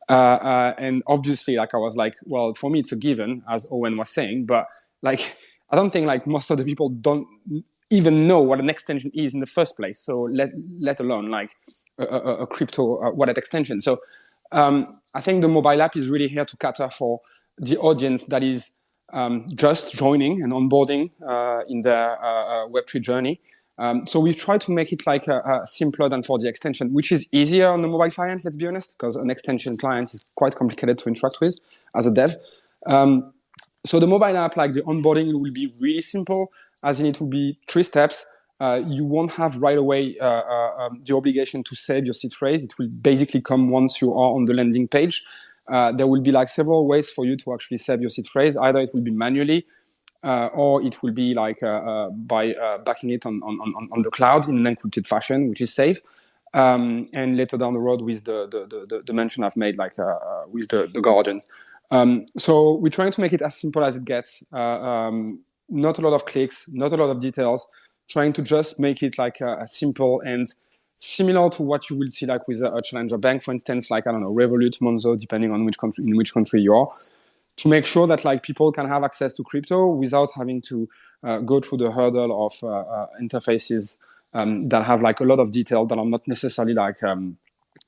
And obviously, like, I was like, well, for me, it's a given, as Owen was saying. But like, I don't think like most of the people don't even know what an extension is in the first place. So let alone like a crypto wallet extension. So I think the mobile app is really here to cater for the audience that is just joining and onboarding in their Web3 journey. So we've tried to make it like simpler than for the extension, which is easier on the mobile client, let's be honest, because an extension client is quite complicated to interact with as a dev. So the mobile app, like the onboarding will be really simple, as in it will be 3 steps. You won't have right away the obligation to save your seed phrase. It will basically come once you are on the landing page. There will be like several ways for you to actually save your seed phrase. Either it will be manually, or it will be like by backing it on the cloud in an encrypted fashion, which is safe. And later down the road with the mention I've made, like with the guardians. So we're trying to make it as simple as it gets. Not a lot of clicks, not a lot of details. Trying to just make it like a simple and similar to what you will see like with a challenger bank, for instance, like I don't know, Revolut, Monzo, depending on in which country you are, to make sure that like people can have access to crypto without having to go through the hurdle of interfaces that have like a lot of detail that are not necessarily like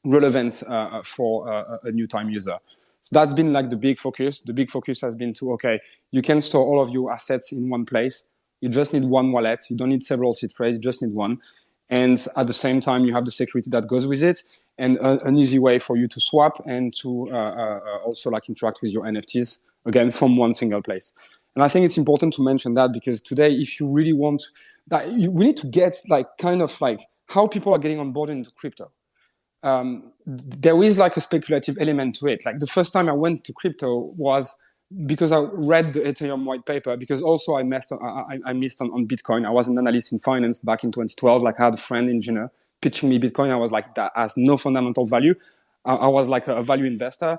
relevant for a new time user. So that's been like the big focus. The big focus has been to, okay, you can store all of your assets in one place. You just need one wallet. You don't need several seed phrases. You just need one. And at the same time, you have the security that goes with it and an easy way for you to swap and to also like interact with your NFTs, again, from one single place. And I think it's important to mention that because today, if you really want that, we need to get like kind of like how people are getting on board into crypto. There is like a speculative element to it. Like the first time I went to crypto was because I read the Ethereum white paper, because also I missed on Bitcoin. I was an analyst in finance back in 2012. Like I had a friend engineer pitching me Bitcoin. I was like, that has no fundamental value. I was like a value investor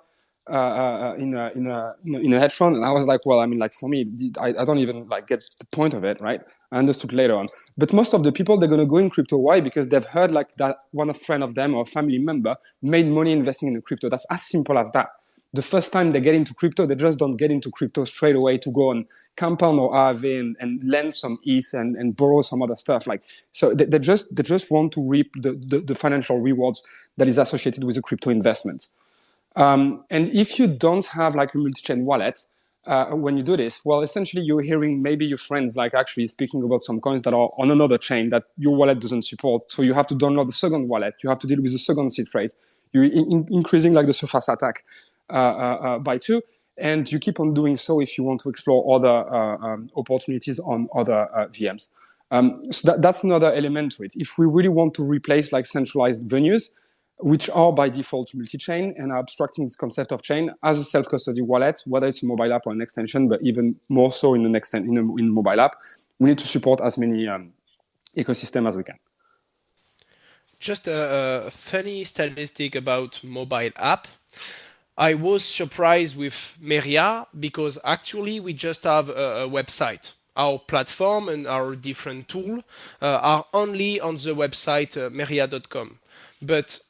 in a hedge fund, and I was like, well, I mean, like for me, I don't even like get the point of it, right? I understood later on. But most of the people, they're gonna go in crypto. Why? Because they've heard like that one friend of them or a family member made money investing in the crypto. That's as simple as that. The first time they get into crypto, they just don't get into crypto straight away to go on Compound or Aave and lend some ETH and borrow some other stuff. Like so, they just want to reap the financial rewards that is associated with a crypto investment. And if you don't have like a multi-chain wallet, when you do this, well, essentially you're hearing maybe your friends like actually speaking about some coins that are on another chain that your wallet doesn't support. So you have to download a second wallet. You have to deal with a second seed phrase. You're increasing like the surface attack by 2. And you keep on doing so if you want to explore other opportunities on other VMs. So that's another element to it. If we really want to replace like centralized venues, which are by default multi-chain and are abstracting this concept of chain as a self-custody wallet, whether it's a mobile app or an extension, but even more so in in a mobile app, we need to support as many ecosystem as we can. Just a funny statistic about mobile app. I was surprised with Merre because actually we just have a website. Our platform and our different tools are only on the website merre.com. But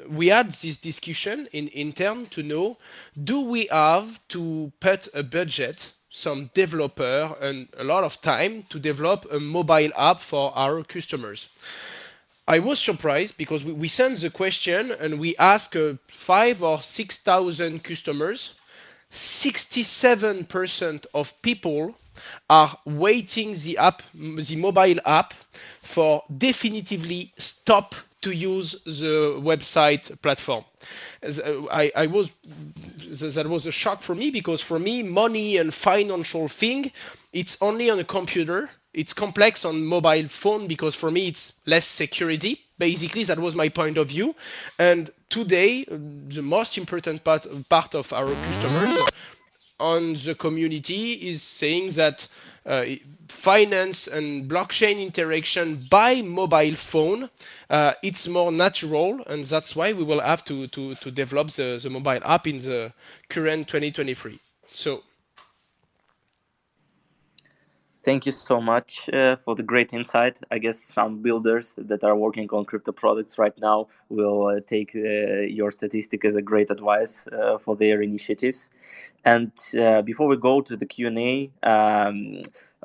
we had this discussion in intern to know, do we have to put a budget, some developer and a lot of time to develop a mobile app for our customers? I was surprised because we sent the question and we asked 5,000 or 6,000 customers. 67% of people are waiting the mobile app for definitively stop to use the website platform. That was a shock for me because for me, money and financial thing, it's only on a computer. It's complex on mobile phone because for me it's less security. Basically, that was my point of view. And today, the most important part of our customers on the community is saying that finance and blockchain interaction by mobile phone, it's more natural, and that's why we will have to develop the mobile app in the current 2023. So. Thank you so much for the great insight. I guess some builders that are working on crypto products right now will take your statistic as a great advice for their initiatives. And before we go to the Q&A,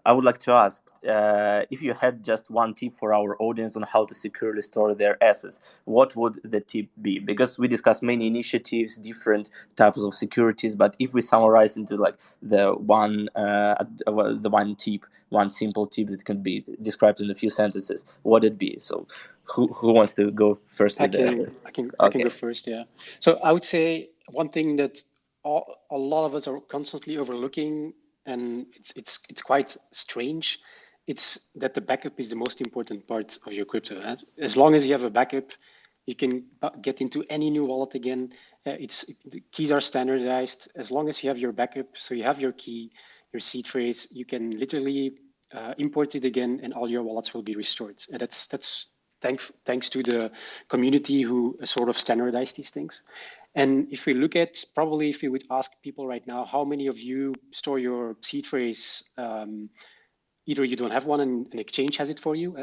I would like to ask if you had just one tip for our audience on how to securely store their assets, what would the tip be? Because we discussed many initiatives, different types of securities, but if we summarize into like the one tip, one simple tip that can be described in a few sentences, what would it be? So, who wants to go first? I can go first. Yeah. So I would say one thing that a lot of us are constantly overlooking, and it's quite strange. It's that the backup is the most important part of your crypto. As long as you have a backup, you can get into any new wallet again. The keys are standardized. As long as you have your backup, so you have your key, your seed phrase, you can literally import it again, and all your wallets will be restored. And that's thanks to the community who sort of standardized these things. And if we look at, probably if we would ask people right now, how many of you store your seed phrase, either you don't have one and an exchange has it for you.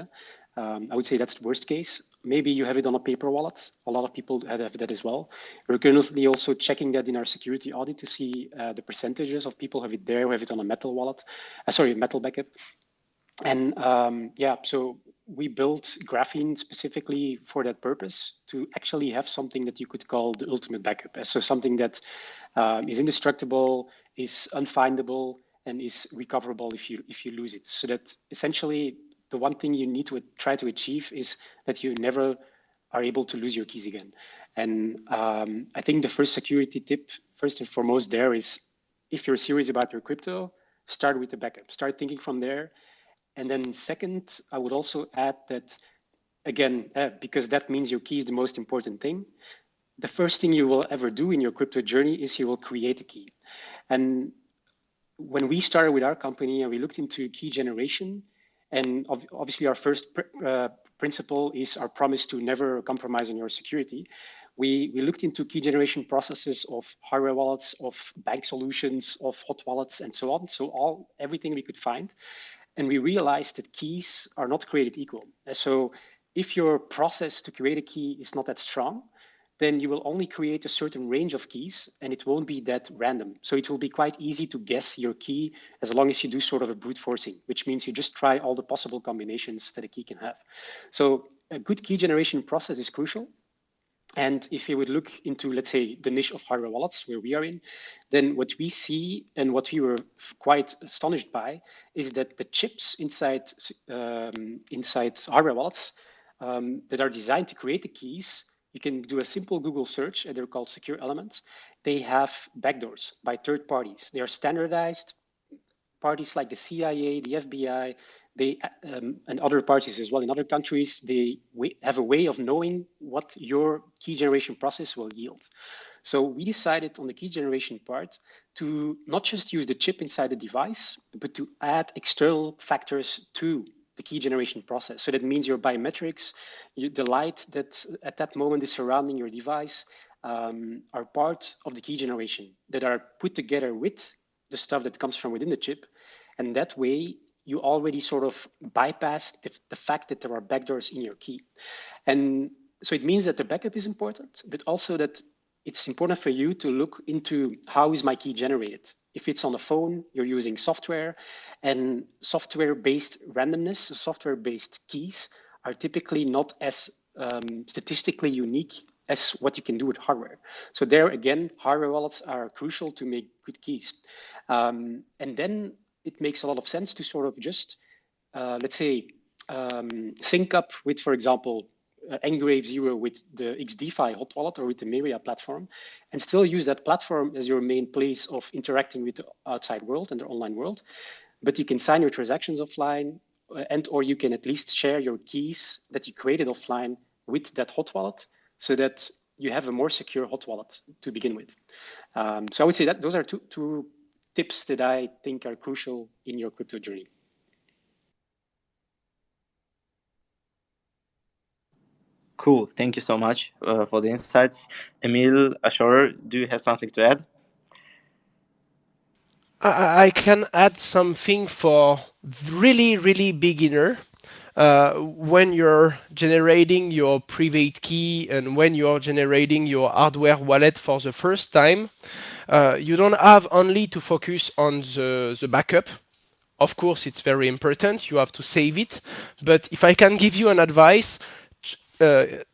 I would say that's the worst case. Maybe you have it on a paper wallet. A lot of people have that as well. We're currently also checking that in our security audit to see the percentages of people who have it there, who have it on a metal wallet, metal backup. And yeah, so we built Graphene specifically for that purpose, to actually have something that you could call the ultimate backup. So something that is indestructible, is unfindable, and is recoverable if you lose it. So that essentially the one thing you need to try to achieve is that you never are able to lose your keys again. And I think the first security tip, first and foremost, there is, if you're serious about your crypto, start with the backup. Start thinking from there. And then second, I would also add that, again, because that means your key is the most important thing, the first thing you will ever do in your crypto journey is you will create a key. And when we started with our company and we looked into key generation, and obviously our first principle is our promise to never compromise on your security, we looked into key generation processes of hardware wallets, of bank solutions, of hot wallets, and so on. So everything we could find. And we realized that keys are not created equal. So if your process to create a key is not that strong, then you will only create a certain range of keys and it won't be that random. So it will be quite easy to guess your key as long as you do sort of a brute forcing, which means you just try all the possible combinations that a key can have. So a good key generation process is crucial. And if you would look into, let's say, the niche of hardware wallets where we are in, then what we see and what we were quite astonished by is that the chips inside hardware wallets that are designed to create the keys, you can do a simple Google search, and they're called secure elements. They have backdoors by third parties. They are standardized. Parties like the CIA, the FBI, and other parties as well in other countries, they have a way of knowing what your key generation process will yield. So we decided on the key generation part to not just use the chip inside the device, but to add external factors to the key generation process. So that means your biometrics, the light that at that moment is surrounding your device, are part of the key generation that are put together with the stuff that comes from within the chip. And that way, you already sort of bypass the fact that there are backdoors in your key. And so it means that the backup is important, but also that it's important for you to look into how is my key generated. If it's on a phone, you're using software, and software-based randomness, software-based keys are typically not as statistically unique as what you can do with hardware. So there again, hardware wallets are crucial to make good keys. And then it makes a lot of sense to sort of just, let's say, sync up with, for example, NGRAVE 0 with the XDEFI hot wallet or with the Merre platform, and still use that platform as your main place of interacting with the outside world and the online world. But you can sign your transactions offline, or you can at least share your keys that you created offline with that hot wallet, so that you have a more secure hot wallet to begin with. So I would say that those are two tips that I think are crucial in your crypto journey. Cool. Thank you so much for the insights. Emile, Hasheur, do you have something to add? I can add something for really beginner. When you're generating your private key and when you're generating your hardware wallet for the first time, you don't have only to focus on the backup Of course, it's very important. You have to save it. But if I can give you an advice,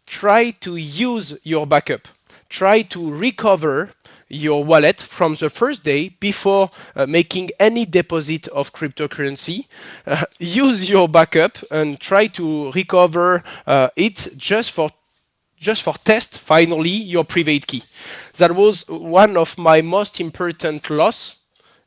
try to use your backup. Try to recover your wallet from the first day before making any deposit of cryptocurrency. Use your backup and try to recover it just for test finally your private key. That was one of my most important loss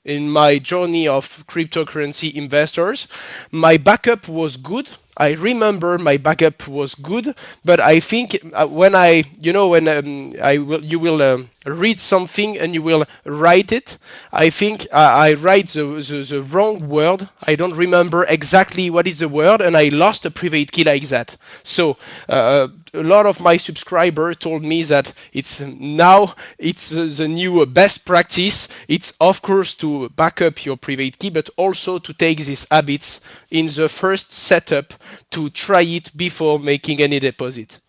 in my journey of cryptocurrency investors. My backup was good. I remember my backup was good, but I think when you will read something and you will write it, I think I write the wrong word. I don't remember exactly what is the word, and I lost a private key like that. So a lot of my subscribers told me that it's the new best practice. It's of course to back up your private key, but also to take these habits in the first setup to try it before making any deposit.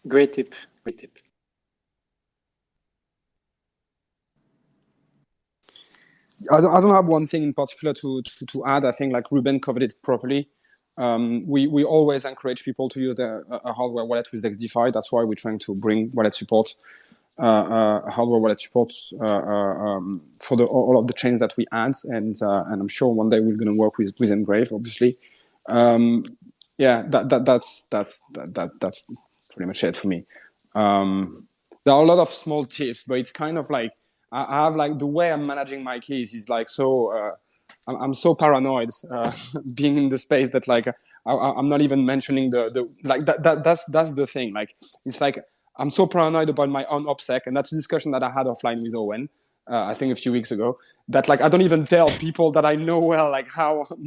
Great tip. Great tip. I don't have one thing in particular to add. I think like Ruben covered it properly. We always encourage people to use a hardware wallet with XDEFI. That's why we're trying to bring wallet support, hardware wallet support for all of the chains that we add, and I'm sure one day we're going to work with NGRAVE, obviously. Yeah, that's pretty much it for me. There are a lot of small tips, but it's kind of like I have like the way I'm managing my keys is like so. I'm so paranoid being in the space that like I'm not even mentioning the like that's the thing. Like it's like I'm so paranoid about my own OPSEC, and that's a discussion that I had offline with Owen. I think a few weeks ago, that like I don't even tell people that I know well like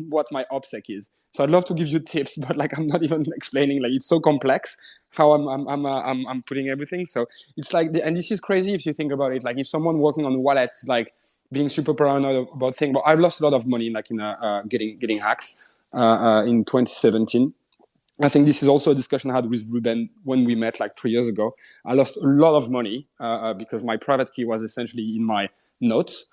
what my OPSEC is. So I'd love to give you tips, but like I'm not even explaining. Like it's so complex how I'm putting everything. So it's like, and this is crazy if you think about it. Like if someone working on a wallet is like being super paranoid about things, but I've lost a lot of money like in getting hacked in 2017. I think this is also a discussion I had with Ruben when we met like 3 years ago. I lost a lot of money because my private key was essentially in my notes,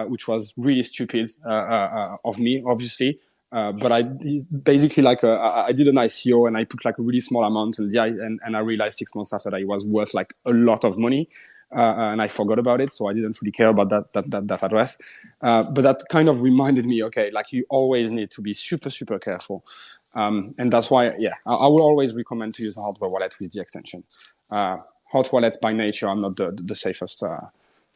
which was really stupid of me, obviously. But I basically like I did an ICO and I put like a really small amount, and I realized 6 months after that it was worth like a lot of money. And I forgot about it, so I didn't really care about that address. But that kind of reminded me, okay, like you always need to be super, super careful. And that's why, yeah, I will always recommend to use a hardware wallet with the extension. Hot wallets by nature are not the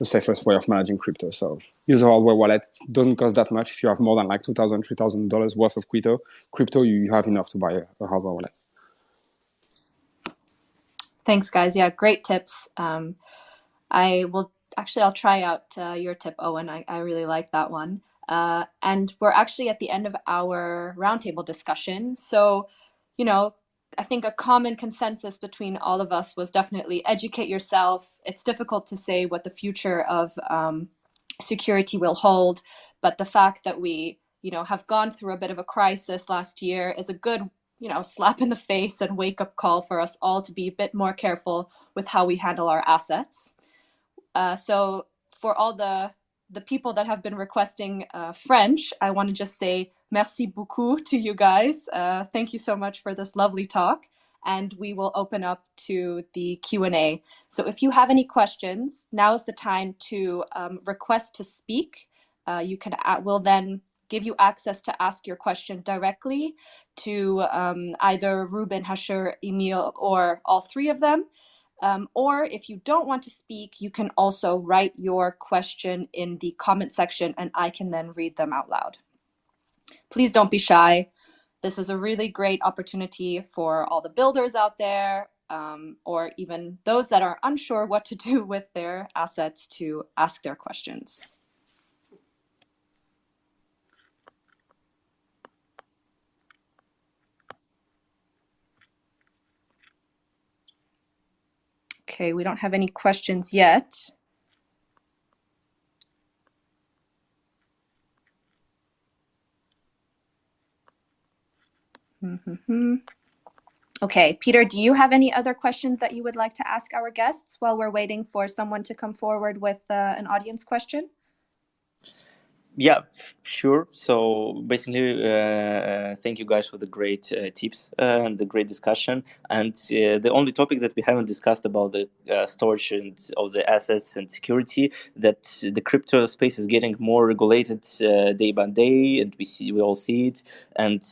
safest way of managing crypto. So use a hardware wallet. It doesn't cost that much. If you have more than like $2,000, $3,000 worth of crypto, you have enough to buy a hardware wallet. Thanks, guys. Yeah, great tips. I'll try out your tip, Owen. I really like that one. And we're actually at the end of our roundtable discussion. So, I think a common consensus between all of us was definitely educate yourself. It's difficult to say what the future of security will hold, but the fact that we, have gone through a bit of a crisis last year is a good, slap in the face and wake up call for us all to be a bit more careful with how we handle our assets. So for all the people that have been requesting French, I want to just say merci beaucoup to you guys. Thank you so much for this lovely talk. And we will open up to the Q&A. So if you have any questions, now is the time to request to speak. We'll then give you access to ask your question directly to either Ruben, Hasheur, Emile, or all three of them. Or if you don't want to speak, you can also write your question in the comment section and I can then read them out loud. Please don't be shy. This is a really great opportunity for all the builders out there, or even those that are unsure what to do with their assets to ask their questions. Okay, we don't have any questions yet. Okay, Peter, do you have any other questions that you would like to ask our guests while we're waiting for someone to come forward with an audience question? Yeah, sure. So basically, thank you guys for the great tips and the great discussion. And the only topic that we haven't discussed about the storage and of the assets and security, that the crypto space is getting more regulated day by day, and we all see it. And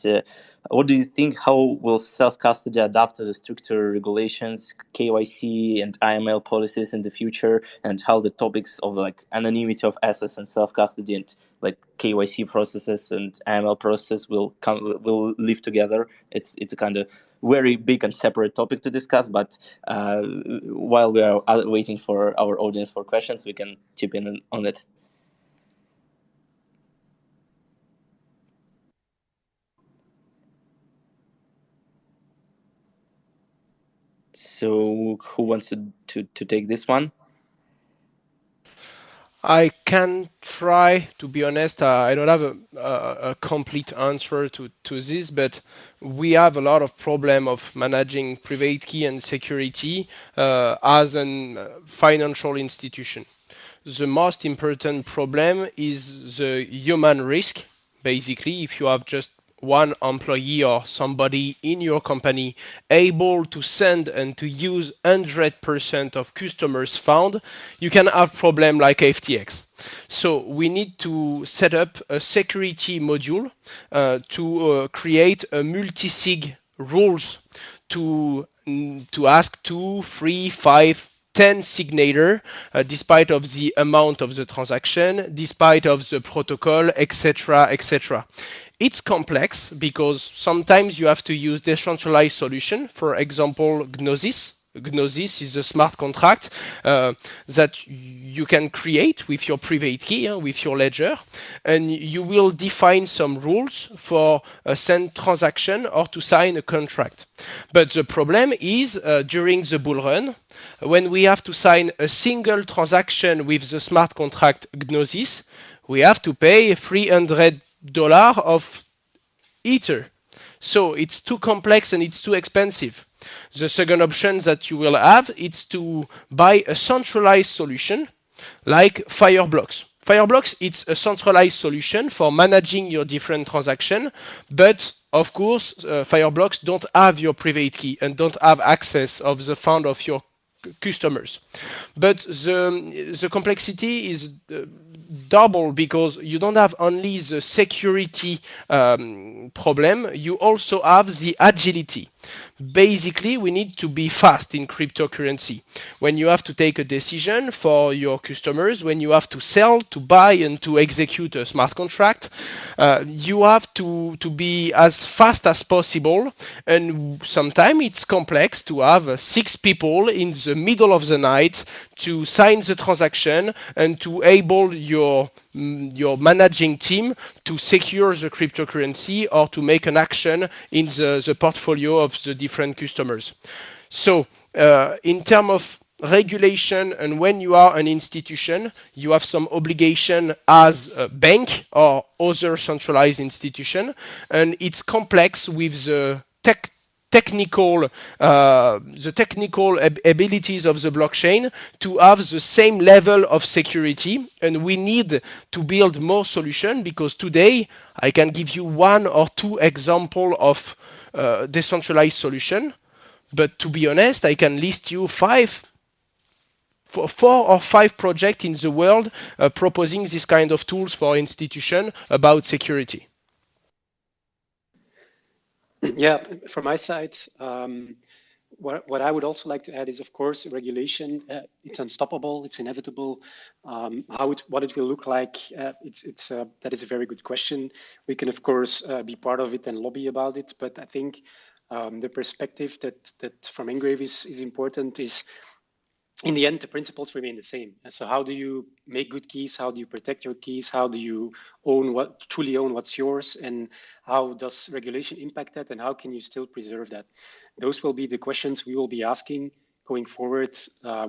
what do you think? How will self custody adapt to the stricter regulations, KYC and IML policies in the future, and how the topics of like anonymity of assets and self custody and like KYC processes and AML process will live together. It's a kind of very big and separate topic to discuss. But while we are waiting for our audience for questions, we can chip in on it. So who wants to take this one? I can try, to be honest. I don't have a complete answer to this, but we have a lot of problem of managing private key and security as a financial institution. The most important problem is the human risk. Basically, if you have just one employee or somebody in your company able to send and to use 100% of customers' fund, you can have problem like FTX. So we need to set up a security module to create a multi-sig rules to ask 2, 3, 5, 10 signature, despite of the amount of the transaction, despite of the protocol, etc., etc. It's complex because sometimes you have to use decentralized solution. For example, Gnosis. Gnosis is a smart contract that you can create with your private key, with your ledger, and you will define some rules for a send transaction or to sign a contract. But the problem is during the bull run, when we have to sign a single transaction with the smart contract Gnosis, we have to pay $300 of Ether. So it's too complex and it's too expensive. The second option that you will have is to buy a centralized solution like Fireblocks. Fireblocks, it's a centralized solution for managing your different transactions, but of course, Fireblocks don't have your private key and don't have access of the fund of your customers. But the complexity is double because you don't have only the security problem, you also have the agility. Basically, we need to be fast in cryptocurrency. When you have to take a decision for your customers, when you have to sell, to buy, and to execute a smart contract, you have to be as fast as possible. And sometimes it's complex to have 6 people in the middle of the night to sign the transaction and to enable your managing team to secure the cryptocurrency or to make an action in the portfolio of the different customers. So in terms of regulation, and when you are an institution, you have some obligation as a bank or other centralized institution, and it's complex with the technical abilities of the blockchain to have the same level of security, and we need to build more solution because today I can give you 1 or 2 example of decentralized solution, but to be honest, I can list you 4 or 5 projects in the world proposing this kind of tools for institution about security. Yeah, from my side, what I would also like to add is, of course, regulation. It's unstoppable. It's inevitable. What it will look like, that is a very good question. We can, of course, be part of it and lobby about it. But I think the perspective that from NGRAVE is important is, in the end, the principles remain the same. So how do you make good keys? How do you protect your keys? How do you truly own what's yours? And how does regulation impact that? And how can you still preserve that? Those will be the questions we will be asking going forward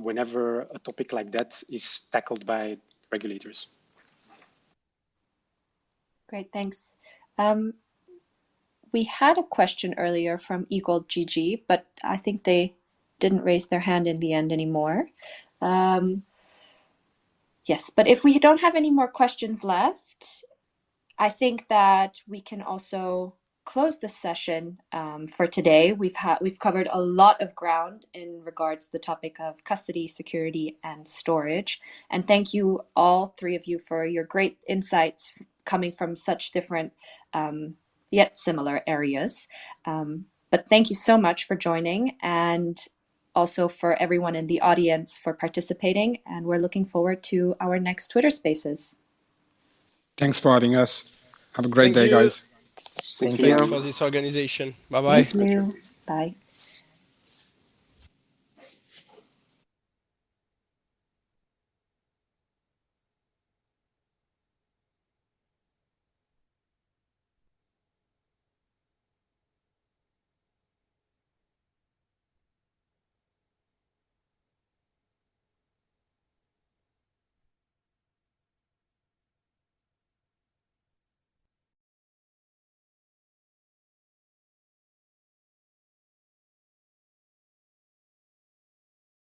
whenever a topic like that is tackled by regulators. Great, thanks. We had a question earlier from Eagle GG, but I think they didn't raise their hand in the end anymore. Yes, but if we don't have any more questions left, I think that we can also close this session for today. We've covered a lot of ground in regards to the topic of custody, security, and storage. And thank you, all three of you, for your great insights coming from such different yet similar areas. But thank you so much for joining, and also for everyone in the audience for participating. And we're looking forward to our next Twitter Spaces. Thanks for having us. Have a great Thank day, you. guys. Thank Thanks you. for this organization. Bye-bye. Thank you. Bye.